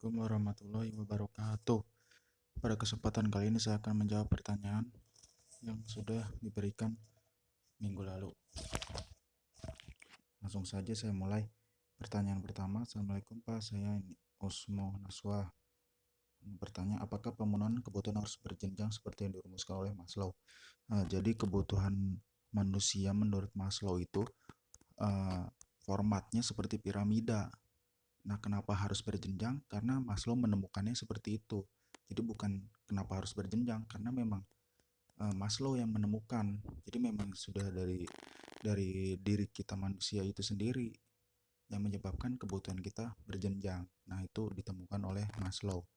Assalamualaikum warahmatullahi wabarakatuh. Pada kesempatan kali ini saya akan menjawab pertanyaan yang sudah diberikan minggu lalu. Langsung saja saya mulai. Pertanyaan pertama, Assalamualaikum Pak, saya Osmo Naswa. Bertanya, apakah pemenuhan kebutuhan harus berjenjang seperti yang dirumuskan oleh Maslow? Jadi kebutuhan manusia menurut Maslow itu formatnya seperti piramida. Nah, kenapa harus berjenjang? Karena Maslow menemukannya seperti itu. Jadi bukan kenapa harus berjenjang, karena memang Maslow yang menemukan. Jadi memang sudah dari diri kita manusia itu sendiri yang menyebabkan kebutuhan kita berjenjang. Nah, itu ditemukan oleh Maslow.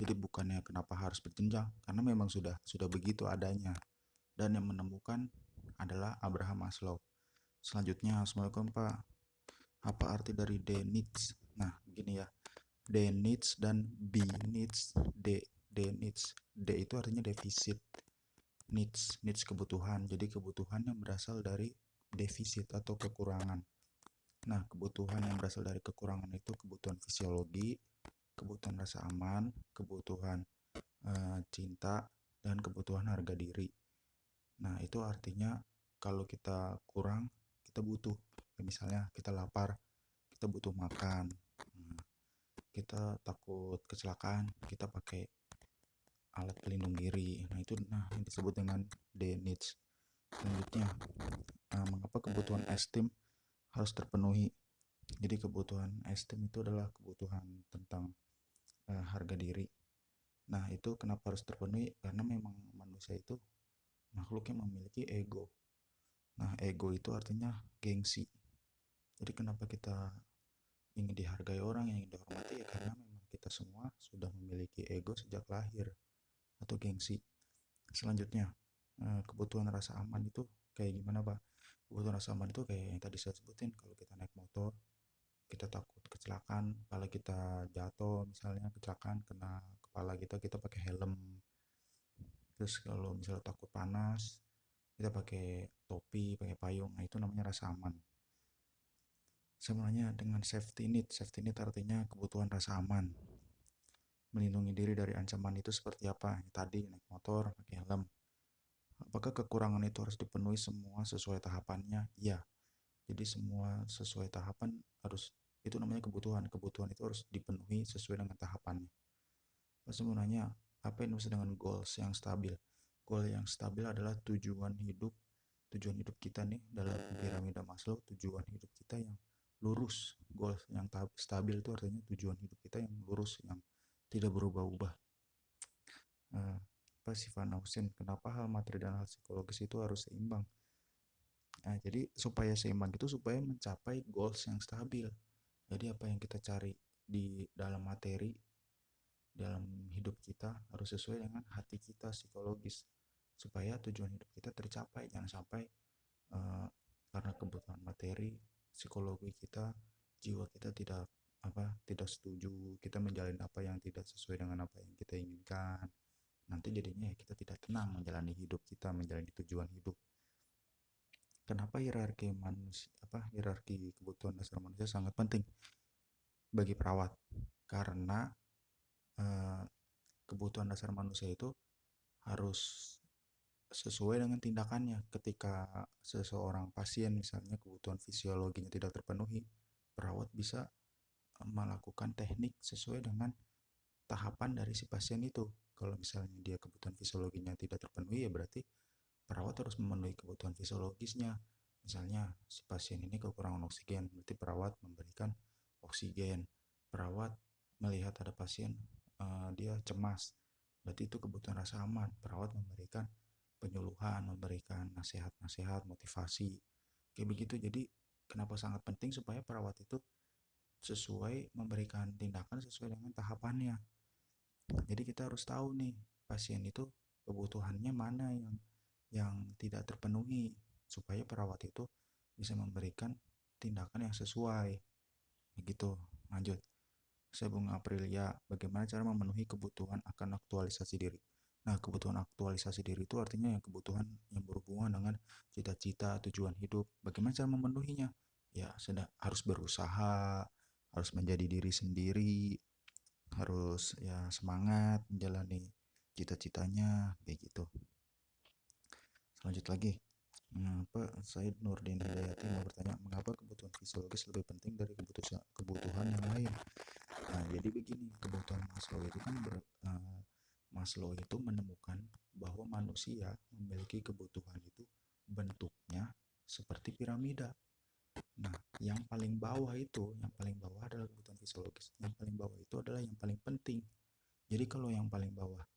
Jadi bukannya kenapa harus berjenjang, karena memang sudah begitu adanya. Dan yang menemukan adalah Abraham Maslow. Selanjutnya, Assalamualaikum Pak. Apa arti dari D needs? Nah, begini ya. D needs dan B needs. D needs. D itu artinya defisit. Needs kebutuhan. Jadi kebutuhan yang berasal dari defisit atau kekurangan. Nah, kebutuhan yang berasal dari kekurangan itu kebutuhan fisiologi, kebutuhan rasa aman, kebutuhan cinta, dan kebutuhan harga diri. Nah, itu artinya kalau kita kurang, kita butuh. Misalnya kita lapar, kita butuh makan. Kita takut kecelakaan, kita pakai alat pelindung diri. Nah, itu yang disebut dengan D needs. Selanjutnya, mengapa kebutuhan esteem harus terpenuhi? Jadi kebutuhan esteem itu adalah kebutuhan tentang harga diri. Nah, itu kenapa harus terpenuhi? Karena memang manusia itu makhluk yang memiliki ego. Nah, ego itu artinya gengsi. Jadi kenapa kita ingin dihargai orang, yang ingin dihormati, ya karena memang kita semua sudah memiliki ego sejak lahir atau gengsi. Selanjutnya, kebutuhan rasa aman itu kayak gimana, Pak? Kebutuhan rasa aman itu kayak yang tadi saya sebutin. Kalau kita naik motor, kita takut kecelakaan, kepala kita jatuh, misalnya kecelakaan kena kepala kita, kita pakai helm. Terus kalau misalnya takut panas, kita pakai topi, pakai payung. Nah, itu namanya rasa aman. Sebenarnya dengan safety need. Safety need artinya kebutuhan rasa aman. Melindungi diri dari ancaman itu seperti apa? Tadi naik motor, pakai helm. Apakah kekurangan itu harus dipenuhi semua sesuai tahapannya? Iya. Jadi semua sesuai tahapan itu namanya kebutuhan. Kebutuhan itu harus dipenuhi sesuai dengan tahapannya. Sebenarnya apa yang dimaksud dengan goals yang stabil? Goal yang stabil adalah tujuan hidup kita nih dalam piramida Maslow. Tujuan hidup kita yang lurus. Goals yang stabil itu artinya tujuan hidup kita yang lurus, yang tidak berubah-ubah. Sifat Husin, kenapa hal materi dan hal psikologis itu harus seimbang? Nah, jadi supaya seimbang itu supaya mencapai goals yang stabil. Jadi apa yang kita cari di dalam materi, dalam hidup kita harus sesuai dengan hati kita psikologis, supaya tujuan hidup kita tercapai. Jangan sampai karena kebutuhan materi, psikologi kita, jiwa kita tidak setuju, kita menjalani apa yang tidak sesuai dengan apa yang kita inginkan. Nanti jadinya kita tidak tenang menjalani hidup kita, menjalani tujuan hidup. Kenapa hierarki kebutuhan dasar manusia sangat penting bagi perawat? Karena kebutuhan dasar manusia itu harus sesuai dengan tindakannya. Ketika seseorang pasien misalnya kebutuhan fisiologinya tidak terpenuhi, perawat bisa melakukan teknik sesuai dengan tahapan dari si pasien itu. Kalau misalnya dia kebutuhan fisiologinya tidak terpenuhi, ya berarti perawat harus memenuhi kebutuhan fisiologisnya. Misalnya si pasien ini kekurangan oksigen, berarti perawat memberikan oksigen. Perawat melihat ada pasien dia cemas, berarti itu kebutuhan rasa aman. Perawat memberikan penyuluhan, memberikan nasihat-nasihat, motivasi, kayak begitu. Jadi kenapa sangat penting supaya perawat itu sesuai memberikan tindakan sesuai dengan tahapannya. Jadi kita harus tahu nih pasien itu kebutuhannya mana yang tidak terpenuhi, supaya perawat itu bisa memberikan tindakan yang sesuai. Begitu. Lanjut. Saya Bung Aprilia, bagaimana cara memenuhi kebutuhan akan aktualisasi diri? Nah, kebutuhan aktualisasi diri itu artinya yang kebutuhan yang berhubungan dengan cita-cita, tujuan hidup. Bagaimana cara memenuhinya? Ya, harus berusaha, harus menjadi diri sendiri, harus ya semangat menjalani cita-citanya kayak gitu. Lanjut lagi. Mengapa Said Nurdin Hidayati mau bertanya, mengapa kebutuhan fisiologis lebih penting dari kebutuhan yang lain? Nah, jadi begini, kebutuhan Maslow itu kan Maslow itu menemukan bahwa manusia memiliki kebutuhan itu bentuknya seperti piramida. Nah, yang paling bawah adalah kebutuhan fisiologis. Yang paling bawah itu adalah yang paling penting. Jadi kalau yang paling bawah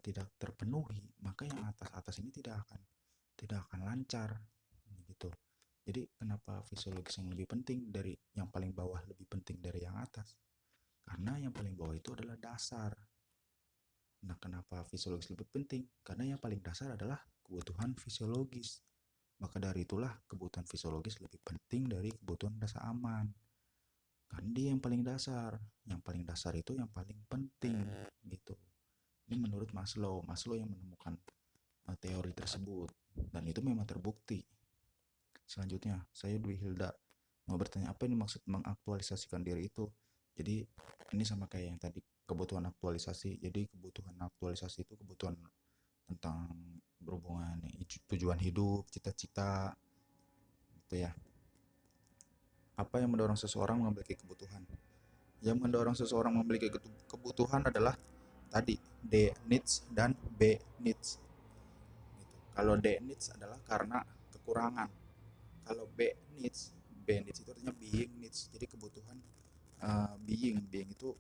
tidak terpenuhi, maka yang atas-atas ini tidak akan lancar gitu. Jadi kenapa fisiologis yang lebih penting dari yang paling bawah lebih penting dari yang atas? Karena yang paling bawah itu adalah dasar. Nah, kenapa fisiologis lebih penting? Karena yang paling dasar adalah kebutuhan fisiologis. Maka dari itulah kebutuhan fisiologis lebih penting dari kebutuhan rasa aman. Karena dia yang paling dasar. Yang paling dasar itu yang paling penting gitu. Ini menurut Maslow. Maslow yang menemukan teori tersebut. Dan itu memang terbukti. Selanjutnya, saya Dwi Hilda mau bertanya, apa ini maksud mengaktualisasikan diri itu? Jadi ini sama kayak yang tadi, kebutuhan aktualisasi. Jadi kebutuhan aktualisasi itu kebutuhan tentang berhubungan tujuan hidup, cita-cita gitu ya. Apa yang mendorong seseorang memiliki kebutuhan? Yang mendorong seseorang memiliki kebutuhan adalah tadi D needs dan B needs. Gitu. Kalau D needs adalah karena kekurangan. Kalau B needs itu artinya being needs. Jadi kebutuhan being itu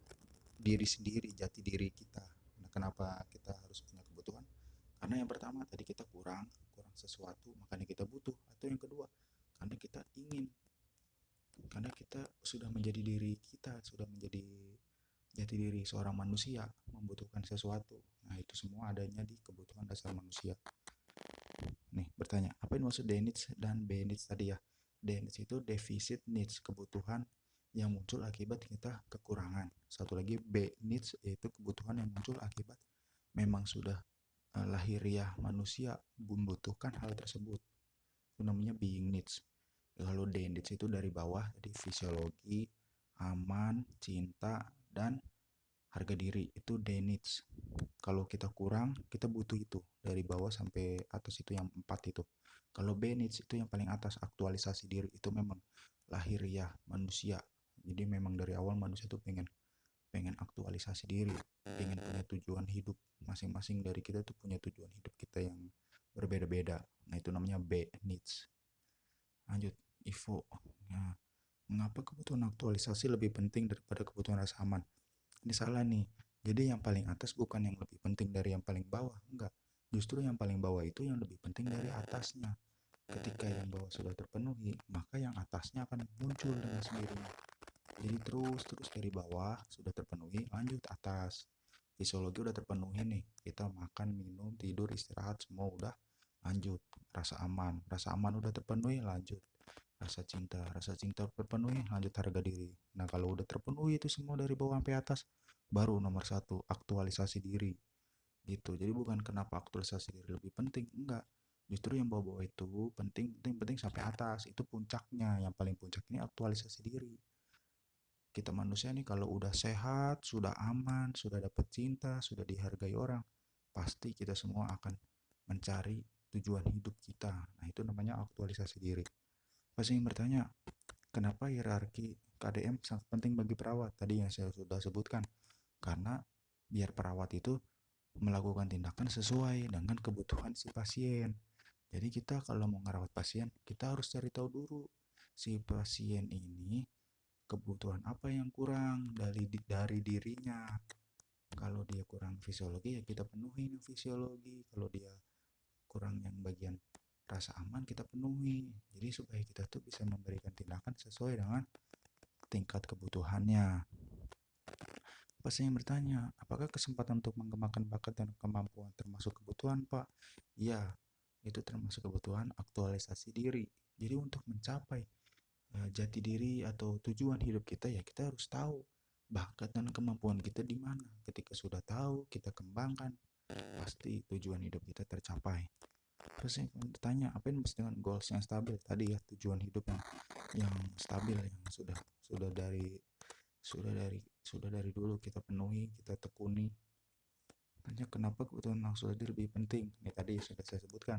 diri sendiri, jati diri kita. Nah, kenapa kita harus punya kebutuhan? Karena yang pertama tadi kita kurang sesuatu, makanya kita butuh. Atau yang kedua, karena kita ingin, karena kita sudah menjadi diri kita, sudah menjadi jati diri seorang manusia, membutuhkan sesuatu. Nah, itu semua adanya di kebutuhan dasar manusia. Nih, bertanya, apa yang maksud D needs dan B needs tadi ya? D needs itu deficit needs, kebutuhan yang muncul akibat kita kekurangan. Satu lagi B needs yaitu kebutuhan yang muncul akibat memang sudah lahiriah manusia membutuhkan hal tersebut. Itu namanya being needs. Lalu D needs itu dari bawah, jadi fisiologi, aman, cinta, dan harga diri. Itu D needs. Kalau kita kurang, kita butuh itu. Dari bawah sampai atas itu yang 4 itu. Kalau B needs itu yang paling atas, aktualisasi diri. Itu memang lahiriah manusia. Jadi memang dari awal manusia tuh pengen aktualisasi diri, pengen punya tujuan hidup. Masing-masing dari kita tuh punya tujuan hidup kita yang berbeda-beda. Nah, itu namanya B needs. Lanjut, Ivo. Nah, mengapa kebutuhan aktualisasi lebih penting daripada kebutuhan rasa aman? Ini salah nih. Jadi yang paling atas bukan yang lebih penting dari yang paling bawah, enggak. Justru yang paling bawah itu yang lebih penting dari atasnya. Ketika yang bawah sudah terpenuhi, maka yang atasnya akan muncul dengan sendirinya. Jadi terus dari bawah sudah terpenuhi, lanjut atas. Fisiologi udah terpenuhi nih. Kita makan, minum, tidur, istirahat semua udah, lanjut. Rasa aman udah terpenuhi, lanjut. Rasa cinta terpenuhi, lanjut harga diri. Nah, kalau udah terpenuhi itu semua dari bawah sampai atas, baru nomor satu aktualisasi diri gitu. Jadi bukan kenapa aktualisasi diri lebih penting, enggak. Justru yang bawah-bawah itu penting sampai atas, itu puncaknya. Yang paling puncak ini aktualisasi diri. Kita manusia nih kalau udah sehat, sudah aman, sudah dapat cinta, sudah dihargai orang, pasti kita semua akan mencari tujuan hidup kita. Nah, itu namanya aktualisasi diri. Pasti yang bertanya, kenapa hierarki KDM sangat penting bagi perawat? Tadi yang saya sudah sebutkan. Karena biar perawat itu melakukan tindakan sesuai dengan kebutuhan si pasien. Jadi kita kalau mau ngerawat pasien, kita harus cari tahu dulu si pasien ini kebutuhan apa yang kurang dari dirinya. Kalau dia kurang fisiologi ya kita penuhi fisiologi. Kalau dia kurang yang bagian rasa aman kita penuhi. Jadi supaya kita tuh bisa memberikan tindakan sesuai dengan tingkat kebutuhannya. Pasti yang bertanya, apakah kesempatan untuk mengembangkan bakat dan kemampuan termasuk kebutuhan, Pak? Iya, itu termasuk kebutuhan aktualisasi diri. Jadi untuk mencapai jati diri atau tujuan hidup kita ya kita harus tahu bakat dan kemampuan kita di mana. Ketika sudah tahu, kita kembangkan, pasti tujuan hidup kita tercapai. Terus yang bertanya, apa yang maksud dengan goals yang stabil? Tadi ya tujuan hidup yang stabil yang sudah dari sudah dari dulu kita penuhi, kita tekuni. Tanya kenapa kebutuhan langsung tadi lebih penting? Ini tadi sudah saya sebutkan.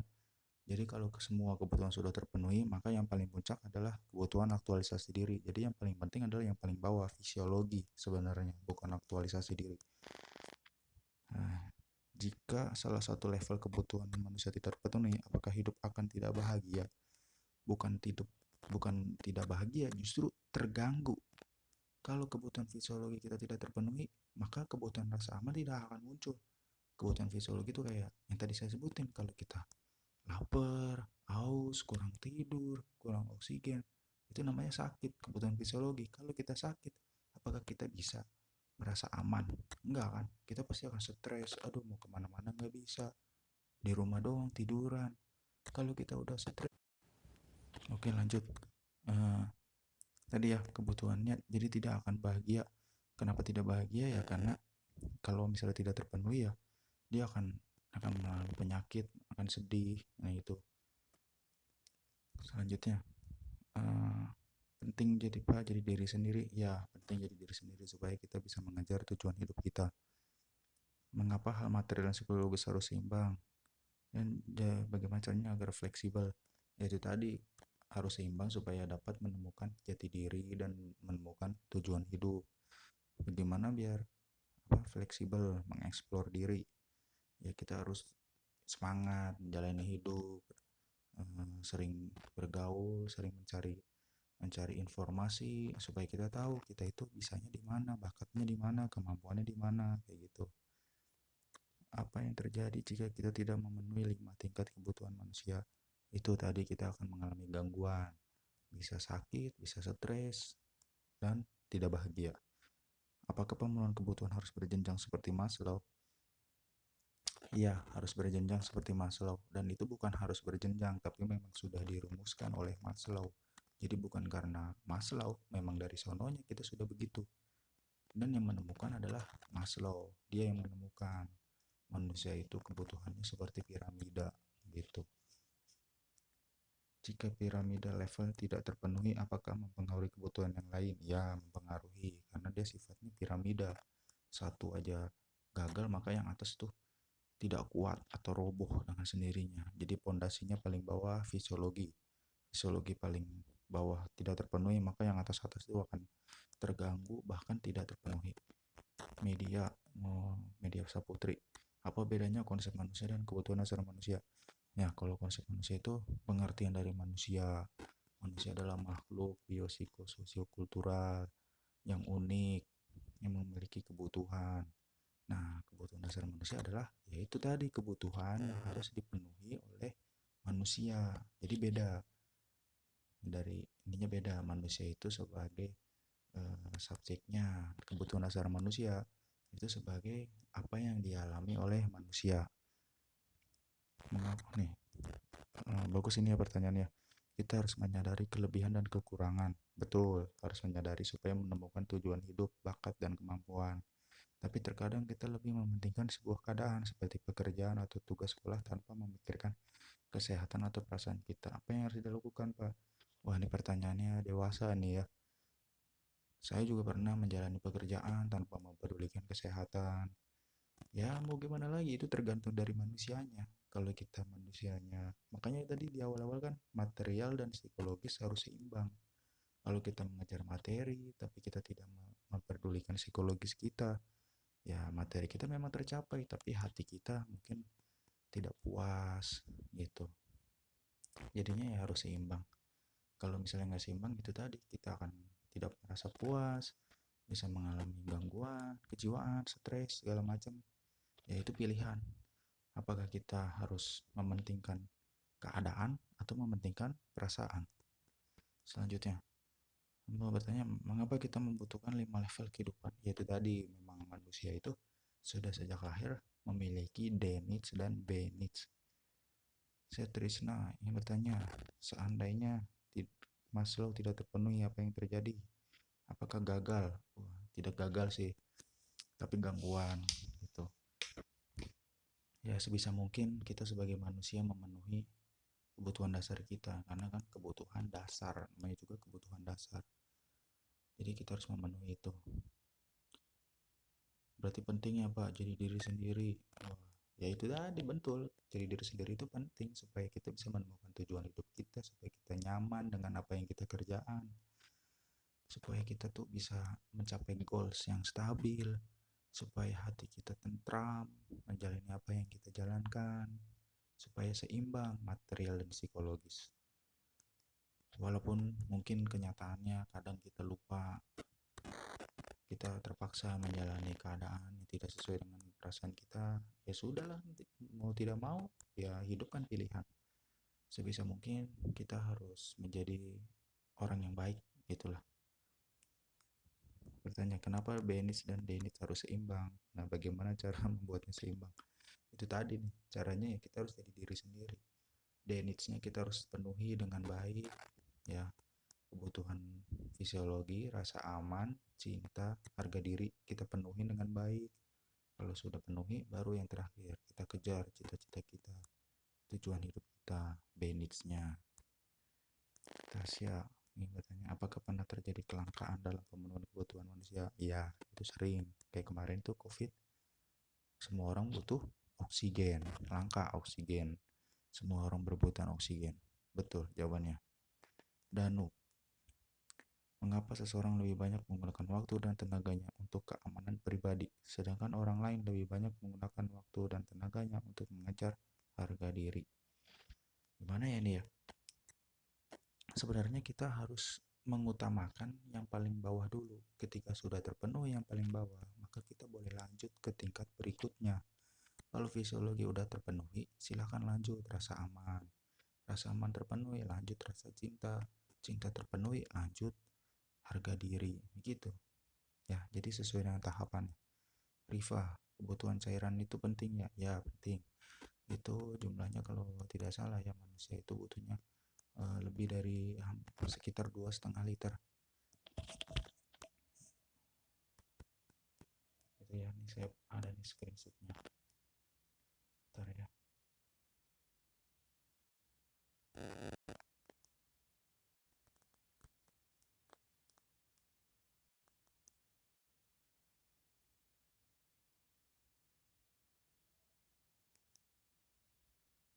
Jadi kalau semua kebutuhan sudah terpenuhi, maka yang paling puncak adalah kebutuhan aktualisasi diri. Jadi yang paling penting adalah yang paling bawah, fisiologi sebenarnya, bukan aktualisasi diri. Nah, jika salah satu level kebutuhan manusia tidak terpenuhi, apakah hidup akan tidak bahagia? Bukan tidak bahagia, justru terganggu. Kalau kebutuhan fisiologi kita tidak terpenuhi, maka kebutuhan rasa aman tidak akan muncul. Kebutuhan fisiologi itu kayak yang tadi saya sebutin, kalau kita lapar, haus, kurang tidur, kurang oksigen, itu namanya sakit, kebutuhan fisiologi. Kalau kita sakit, apakah kita bisa merasa aman? Enggak kan? Kita pasti akan stres, aduh mau kemana-mana nggak bisa, di rumah doang tiduran. Kalau kita udah stres, oke lanjut. Eh, Tadi ya kebutuhannya, jadi tidak akan bahagia. Kenapa tidak bahagia ya? Karena kalau misalnya tidak terpenuhi ya, dia akan mengalami penyakit, akan sedih. Nah itu. Selanjutnya, eh, penting jadi diri sendiri. Ya, penting jadi diri sendiri supaya kita bisa mengejar tujuan hidup kita. Mengapa hal material dan psikologis harus seimbang? Dan ya, bagaimana caranya agar fleksibel? Yaitu tadi harus seimbang supaya dapat menemukan jati diri dan menemukan tujuan hidup. Bagaimana biar fleksibel, mengeksplor diri? Ya kita harus semangat menjalani hidup, sering bergaul, sering mencari informasi supaya kita tahu kita itu bisanya di mana, bakatnya di mana, kemampuannya di mana, kayak gitu. Apa yang terjadi jika kita tidak memenuhi 5 tingkat kebutuhan manusia? Itu tadi kita akan mengalami gangguan, bisa sakit, bisa stres, dan tidak bahagia. Apakah pemenuhan kebutuhan harus berjenjang seperti Maslow? Iya, harus berjenjang seperti Maslow. Dan itu bukan harus berjenjang, tapi memang sudah dirumuskan oleh Maslow. Jadi bukan karena Maslow, memang dari sononya kita sudah begitu. Dan yang menemukan adalah Maslow. Dia yang menemukan manusia itu kebutuhannya seperti piramida gitu. Jika piramida level tidak terpenuhi, apakah mempengaruhi kebutuhan yang lain? Ya, mempengaruhi karena dia sifatnya piramida. Satu aja gagal, maka yang atas tuh tidak kuat atau roboh dengan sendirinya. Jadi pondasinya paling bawah fisiologi. Fisiologi paling bawah tidak terpenuhi, maka yang atas-atas itu akan terganggu bahkan tidak terpenuhi. Media media saputri. Apa bedanya konsep manusia dan kebutuhan dasar manusia? Ya, kalau konsep manusia itu pengertian dari manusia. Manusia adalah makhluk biopsikososiokultural yang unik, yang memiliki kebutuhan. Nah, kebutuhan dasar manusia adalah yaitu tadi kebutuhan yang harus dipenuhi oleh manusia. Jadi beda dari ininya beda. Manusia itu sebagai subjeknya, kebutuhan dasar manusia itu sebagai apa yang dialami oleh manusia. Mengapa nih? Bagus ini ya pertanyaannya. Kita harus menyadari kelebihan dan kekurangan. Betul, harus menyadari supaya menemukan tujuan hidup, bakat, dan kemampuan. Tapi terkadang kita lebih mementingkan sebuah keadaan seperti pekerjaan atau tugas sekolah tanpa memikirkan kesehatan atau perasaan kita. Apa yang harus dilakukan, Pak? Wah, ini pertanyaannya dewasa nih ya. Saya juga pernah menjalani pekerjaan tanpa mempedulikan kesehatan. Ya, mau gimana lagi, itu tergantung dari manusianya. Kalau kita manusianya, makanya tadi di awal-awal kan material dan psikologis harus seimbang. Kalau kita mengejar materi, tapi kita tidak memperdulikan psikologis kita, ya materi kita memang tercapai tapi hati kita mungkin tidak puas gitu. Jadinya ya harus seimbang. Kalau misalnya nggak seimbang itu tadi kita akan tidak merasa puas, bisa mengalami gangguan kejiwaan, stres segala macam. Ya itu pilihan, apakah kita harus mementingkan keadaan atau mementingkan perasaan. Selanjutnya, mau bertanya, mengapa kita membutuhkan 5 level kehidupan? Yaitu tadi, memang manusia itu sudah sejak lahir memiliki D needs dan B needs. Saya Trisna ingin bertanya, seandainya Maslow tidak terpenuhi, apa yang terjadi? Apakah gagal? Wah, tidak gagal sih, tapi gangguan gitu. Ya sebisa mungkin kita sebagai manusia memenuhi kebutuhan dasar kita, karena kan kebutuhan dasar namanya juga kebutuhan dasar. Jadi kita harus memenuhi itu. Berarti penting ya Pak, jadi diri sendiri. Wah, ya itu tadi betul. Jadi diri sendiri itu penting supaya kita bisa menemukan tujuan hidup kita, supaya kita nyaman dengan apa yang kita kerjaan, supaya kita tuh bisa mencapai goals yang stabil, supaya hati kita tentram, menjalani apa yang kita jalankan, supaya seimbang material dan psikologis. Walaupun mungkin kenyataannya kadang kita lupa, kita terpaksa menjalani keadaan yang tidak sesuai dengan perasaan kita, ya sudahlah, mau tidak mau, ya hidup kan pilihan. Sebisa mungkin kita harus menjadi orang yang baik, gitulah. Bertanya kenapa Benis dan Denit harus seimbang. Nah, bagaimana cara membuatnya seimbang? Itu tadi nih, caranya ya kita harus jadi diri sendiri. Denitsnya kita harus penuhi dengan baik, ya, kebutuhan fisiologi, rasa aman, cinta, harga diri kita penuhi dengan baik. Kalau sudah penuhi, baru yang terakhir kita kejar cita-cita kita, tujuan hidup kita, benitsnya. Tasya ini bertanya, apakah pernah terjadi kelangkaan dalam pemenuhan kebutuhan manusia? Iya, itu sering. Kayak kemarin tuh COVID, semua orang butuh oksigen, langka oksigen. Semua orang berebutan oksigen. Betul jawabannya. Danu, mengapa seseorang lebih banyak menggunakan waktu dan tenaganya untuk keamanan pribadi, sedangkan orang lain lebih banyak menggunakan waktu dan tenaganya untuk mengejar harga diri? Gimana ya nih ya? Sebenarnya kita harus mengutamakan yang paling bawah dulu. Ketika sudah terpenuhi yang paling bawah, maka kita boleh lanjut ke tingkat berikutnya. Kalau fisiologi udah terpenuhi, silahkan lanjut rasa aman. Rasa aman terpenuhi, lanjut rasa cinta. Cinta terpenuhi, lanjut harga diri. Begitu. Ya, jadi sesuai dengan tahapan. Rifa, kebutuhan cairan itu penting ya? Ya, penting. Itu jumlahnya kalau tidak salah ya, manusia itu butuhnya lebih dari sekitar 2,5 liter. Itu ya, nih saya ada nih screenshotnya. Bentar ya.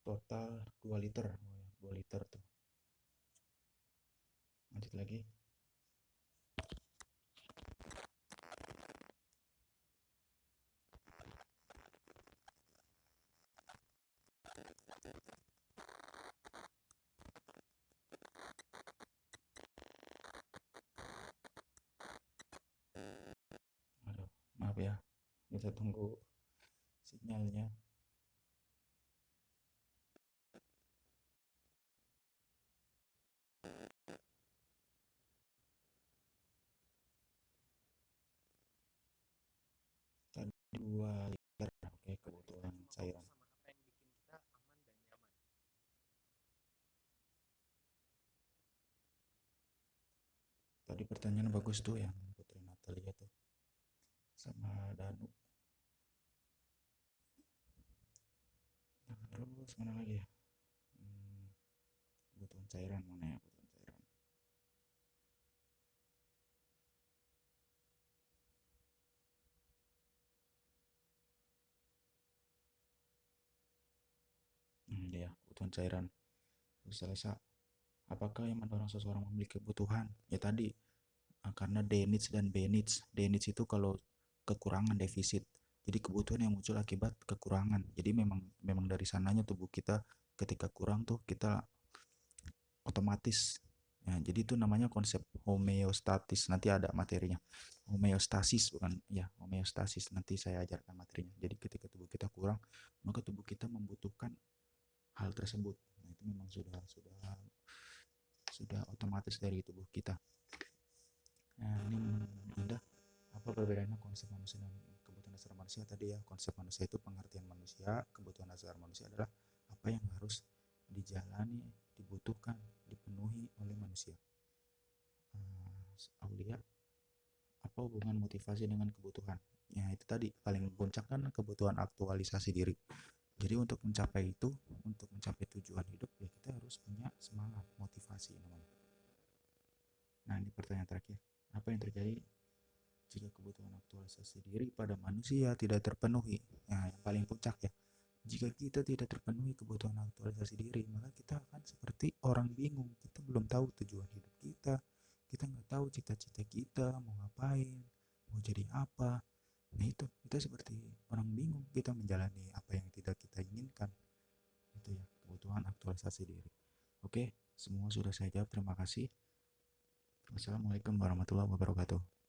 Total 2 liter. Oh ya, 2 liter tuh. Lanjut lagi. Aduh, maaf ya. Kita tunggu sinyalnya. Tadi 2 liter. Oke, kebutuhan cairan. Tadi pertanyaan bagus tuh yang Putri Natalia tuh. Sama Danu. Nah, terus mana lagi ya? Kebutuhan cairan mana ya? Kebutuhan cairan. Dia kebutuhan cairan. Terus selesai. Apakah yang mendorong seseorang memiliki kebutuhan? Ya tadi, karena Denits dan Benits. Denits itu kalau kekurangan, defisit. Jadi kebutuhan yang muncul akibat kekurangan. Jadi memang memang dari sananya tubuh kita ketika kurang tuh kita otomatis. Ya, jadi itu namanya konsep homeostatis. Nanti ada materinya. Homeostasis bukan ya, homeostasis. Nanti saya ajarkan materinya. Jadi ketika tubuh kita kurang, maka tubuh kita membutuhkan hal tersebut. Nah, itu memang sudah otomatis dari tubuh kita. Nah, ini Anda, apa perbedaannya konsep manusia dan kebutuhan dasar manusia tadi ya? Konsep manusia itu pengertian manusia, kebutuhan dasar manusia adalah apa yang harus dijalani, dibutuhkan, dipenuhi oleh manusia. Aulia, apa hubungan motivasi dengan kebutuhan? Ya itu tadi, paling puncak kan kebutuhan aktualisasi diri. Jadi untuk mencapai itu, untuk mencapai tujuan hidup, ya kita harus punya semangat, motivasi namanya. Nah ini pertanyaan terakhir. Apa yang terjadi jika kebutuhan aktualisasi diri pada manusia tidak terpenuhi? Nah, yang paling puncak ya. Jika kita tidak terpenuhi kebutuhan aktualisasi diri, maka kita akan seperti orang bingung. Kita belum tahu tujuan hidup kita. Kita nggak tahu cita-cita kita, mau ngapain, mau jadi apa. Nah itu, kita seperti orang bingung. Kita menjalani apa yang tidak kita inginkan. Itu ya, kebutuhan aktualisasi diri. Oke, semua sudah saya jawab. Terima kasih. Wassalamualaikum warahmatullahi wabarakatuh.